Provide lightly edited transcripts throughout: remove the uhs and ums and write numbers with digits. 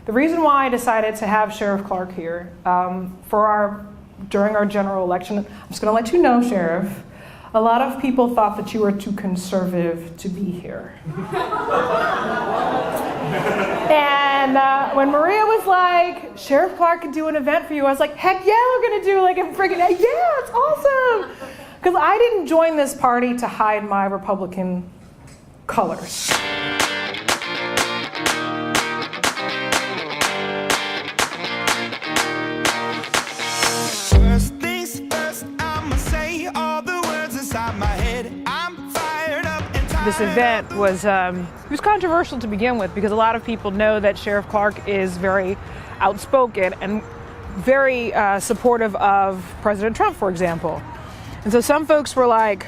the reason why I decided to have Sheriff Clarke here during our general election, I'm just going to let you know, Sheriff, a lot of people thought that you were too conservative to be here. And when Maria was like, Sheriff Clarke could do an event for you, I was like, heck yeah, we're going to do like a freaking, yeah, it's awesome. Because I didn't join this party to hide my Republican colors. First things first, I'ma say all the words inside my head. I'm fired up and tired. This event was it was controversial to begin with because a lot of people know that Sheriff Clarke is very outspoken and very supportive of President Trump, for example. And so some folks were like,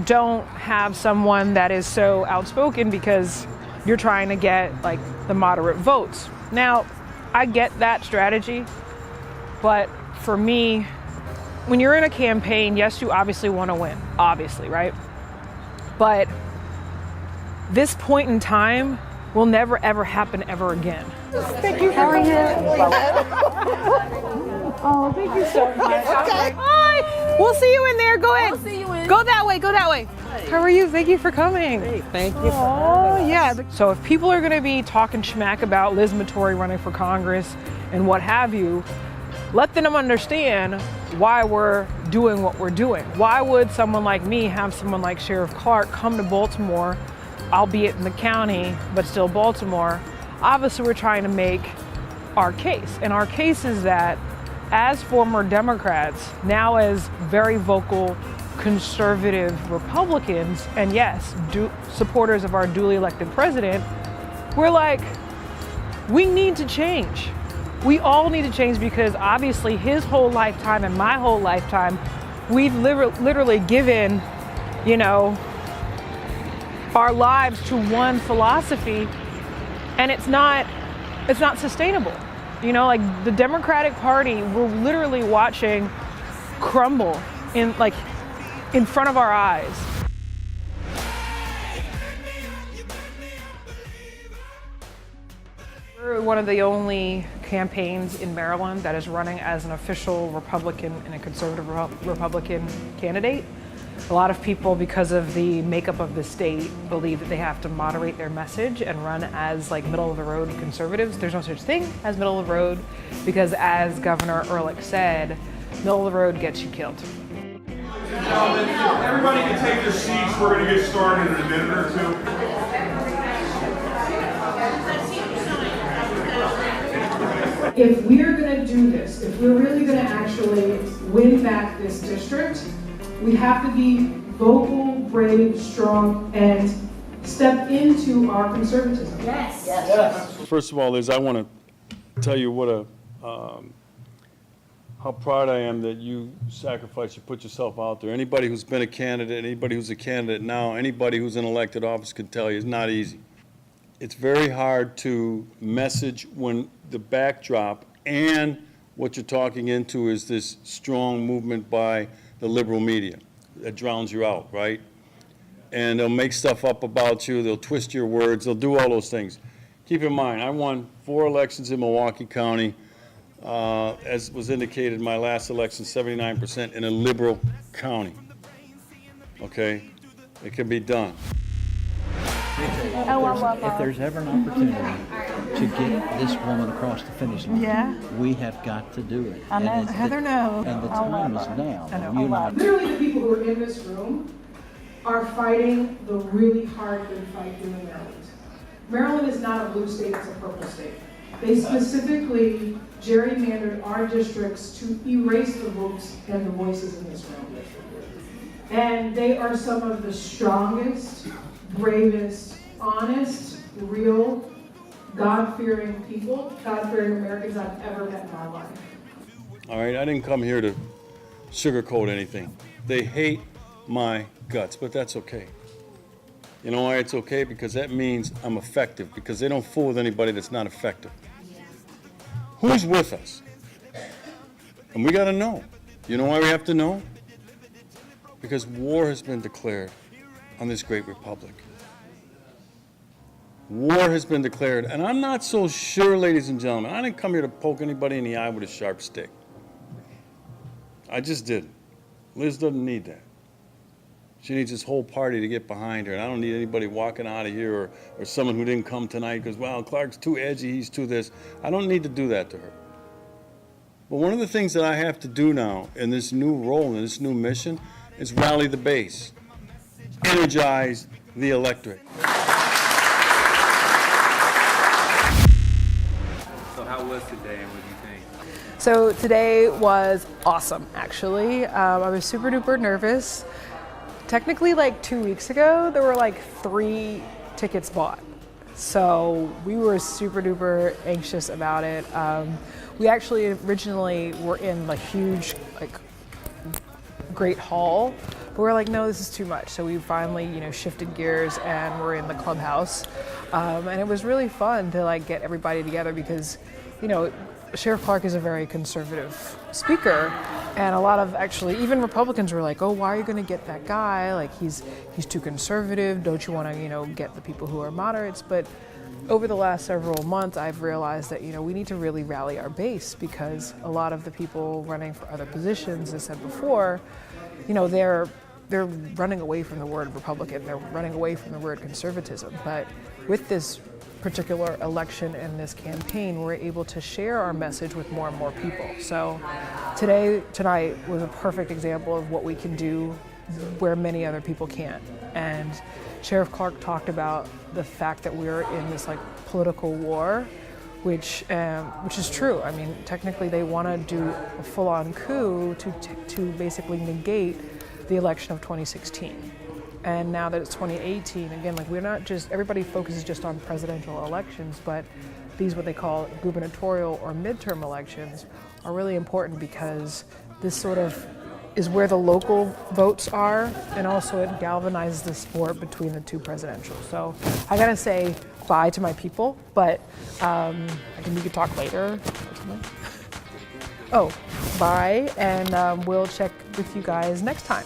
don't have someone that is so outspoken because you're trying to get like the moderate votes. Now, I get that strategy, but for me, when you're in a campaign, yes, you obviously want to win, obviously, right? But this point in time will never, ever happen ever again. Thank you. How are you? Oh, thank you so much. Okay. Hi. We'll see you in there. Go ahead. We'll see you in. Go that way. Go that way. Hey. How are you? Thank you for coming. Hey, thank you. Oh, yeah. So if people are going to be talking schmack about Liz Mattori running for Congress and what have you, let them understand why we're doing what we're doing. Why would someone like me have someone like Sheriff Clarke come to Baltimore, albeit in the county, but still Baltimore? Obviously, we're trying to make our case. And our case is that as former Democrats, now as very vocal conservative Republicans, and yes, supporters of our duly elected president, we're like, we need to change. We all need to change because obviously his whole lifetime and my whole lifetime, we've literally given, our lives to one philosophy, and it's not sustainable. Like the Democratic Party, we're literally watching crumble in front of our eyes. We're one of the only campaigns in Maryland that is running as an official Republican and a conservative Republican candidate. A lot of people, because of the makeup of the state, believe that they have to moderate their message and run as middle-of-the-road conservatives. There's no such thing as middle of the road because, as Governor Ehrlich said, middle of the road gets you killed. Everybody can take their seats. We're going to get started in a minute or two. If we're going to do this, if we're really going to actually win back this district, we have to be vocal, brave, strong, and step into our conservatism. Yes. First of all, Liz, I want to tell you what how proud I am that you sacrificed, you put yourself out there. Anybody who's been a candidate, anybody who's a candidate now, anybody who's in elected office can tell you it's not easy. It's very hard to message when the backdrop and what you're talking into is this strong movement by the liberal media that drowns you out, right? And they'll make stuff up about you, they'll twist your words, they'll do all those things. Keep in mind, I won 4 elections in Milwaukee County, as was indicated in my last election, 79% in a liberal county. Okay? It can be done. If there's ever an opportunity to get this woman across the finish line, we have got to do it. I know. Heather knows. And the time is now. Literally, the people who are in this room are fighting the really hard good fight here in Maryland. Maryland is not a blue state, it's a purple state. They specifically gerrymandered our districts to erase the votes and the voices in this room. And they are some of the strongest, bravest, honest, real, God-fearing people, God-fearing Americans I've ever met in my life. All right, I didn't come here to sugarcoat anything. They hate my guts, but that's okay. You know why it's okay? Because that means I'm effective, because they don't fool with anybody that's not effective. Who's with us? And we got to know. You know why we have to know? Because war has been declared on this great republic. War has been declared, and I'm not so sure, ladies and gentlemen. I didn't come here to poke anybody in the eye with a sharp stick. I just didn't. Liz doesn't need that. She needs this whole party to get behind her, and I don't need anybody walking out of here or someone who didn't come tonight because, well, Clarke's too edgy, he's too this. I don't need to do that to her. But one of the things that I have to do now in this new role, in this new mission, is rally the base, energize the electorate. So how was today and what do you think? So today was awesome, actually. I was super duper nervous. Technically, like 2 weeks ago, there were like 3 tickets bought. So we were super duper anxious about it. We actually originally were in the huge, like, great hall, but we're like, no, this is too much. So we finally, shifted gears and we're in the clubhouse. And it was really fun to like get everybody together because, Sheriff Clarke is a very conservative speaker, and a lot of actually even Republicans were like, "Oh, why are you going to get that guy? Like he's too conservative. Don't you want to get the people who are moderates?" But over the last several months, I've realized that we need to really rally our base because a lot of the people running for other positions, as I said before, they're running away from the word Republican. They're running away from the word conservatism. But with this particular election and this campaign, we're able to share our message with more and more people. So tonight was a perfect example of what we can do where many other people can't. And Sheriff Clarke talked about the fact that we're in this like political war, which is true. I mean, technically they want to do a full-on coup to basically negate the election of 2016. And now that it's 2018, again, like we're not just, everybody focuses just on presidential elections, but these what they call gubernatorial or midterm elections are really important because this sort of is where the local votes are, and also it galvanizes the sport between the 2 presidentials. So I gotta say bye to my people, but we could talk later or something. Oh, bye, and we'll check with you guys next time.